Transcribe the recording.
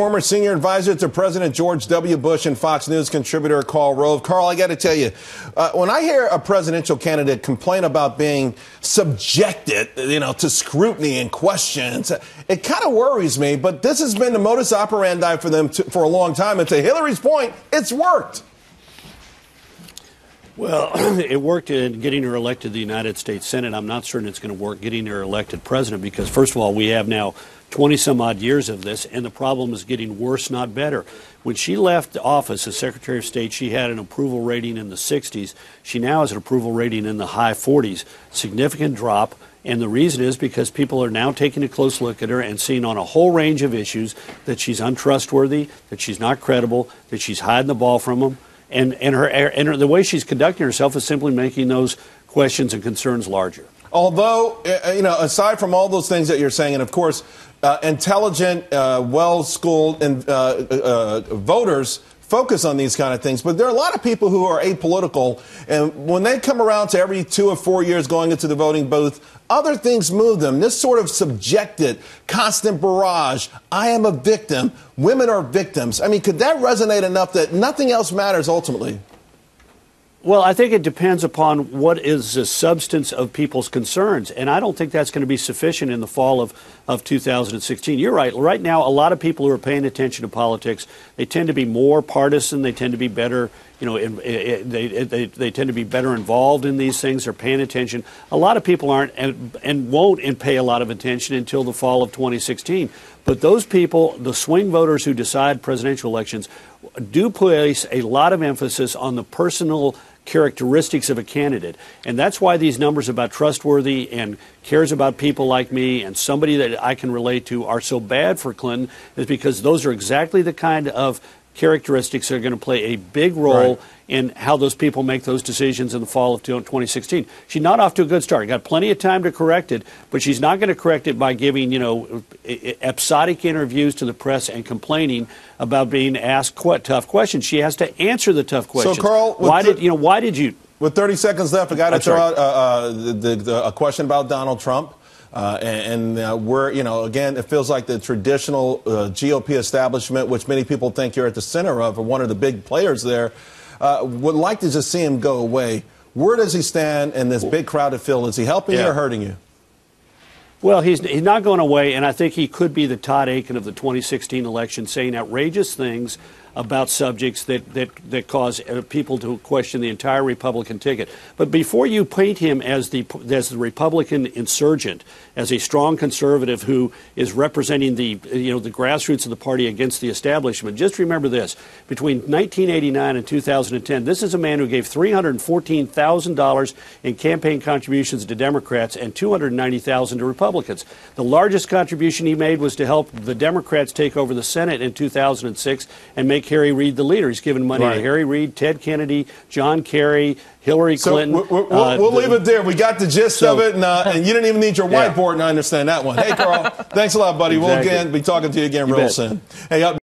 Former senior advisor to President George W. Bush and Fox News contributor Karl Rove. Karl, I got to tell you, when I hear a presidential candidate complain about being subjected, to scrutiny and questions, it kind of worries me. But this has been the modus operandi for them for a long time. And to Hillary's point, it's worked. Well, it worked in getting her elected to the United States Senate. I'm not certain it's going to work getting her elected president because, first of all, we have now 20-some-odd years of this, and the problem is getting worse, not better. When she left office as Secretary of State, she had an approval rating in the 60s. She now has an approval rating in the high 40s. Significant drop, and the reason is because people are now taking a close look at her and seeing on a whole range of issues that she's untrustworthy, that she's not credible, that she's hiding the ball from them. And the way she's conducting herself is simply making those questions and concerns larger. Although, aside from all those things that you're saying, and of course, intelligent, well-schooled voters focus on these kind of things, but there are a lot of people who are apolitical, and when they come around to every 2 or 4 years going into the voting booth, other things move them. This sort of subjected, constant barrage, I am a victim, women are victims. I mean, could that resonate enough that nothing else matters ultimately? Well, I think it depends upon what is the substance of people's concerns, and I don't think that's going to be sufficient in the fall of 2016. You're right. Right now, a lot of people who are paying attention to politics, they tend to be more partisan. They tend to be better, they tend to be better involved in these things. They're paying attention. A lot of people aren't and won't pay a lot of attention until the fall of 2016. But those people, the swing voters who decide presidential elections, do place a lot of emphasis on the personal characteristics of a candidate. And that's why these numbers about trustworthy and cares about people like me and somebody that I can relate to are so bad for Clinton, is because those are exactly the kind of characteristics that are going to play a big role in how those people make those decisions in the fall of 2016. She's not off to a good start. Got plenty of time to correct it, but she's not going to correct it by giving, episodic interviews to the press and complaining about being asked tough questions. She has to answer the tough questions. So, Karl, why did you? With 30 seconds left, I got to throw out a question about Donald Trump. Again, it feels like the traditional GOP establishment, which many people think you're at the center of, or one of the big players there, would like to just see him go away. Where does he stand in this big crowded field? Is he helping you or hurting you? Well, he's not going away, and I think he could be the Todd Aiken of the 2016 election, saying outrageous things about subjects that cause people to question the entire Republican ticket. But before you paint him as the Republican insurgent, as a strong conservative who is representing the grassroots of the party against the establishment, just remember this: between 1989 and 2010, this is a man who gave $314,000 in campaign contributions to Democrats and $290,000 to Republicans. The largest contribution he made was to help the Democrats take over the Senate in 2006 and make Harry Reid the leader. He's given money to Harry Reid, Ted Kennedy, John Kerry, Hillary Clinton. We'll leave it there. We got the gist of it, and you didn't even need your whiteboard, and I understand that one. Hey, Karl, thanks a lot, buddy. Exactly. We'll again be talking to you again real soon. Hey,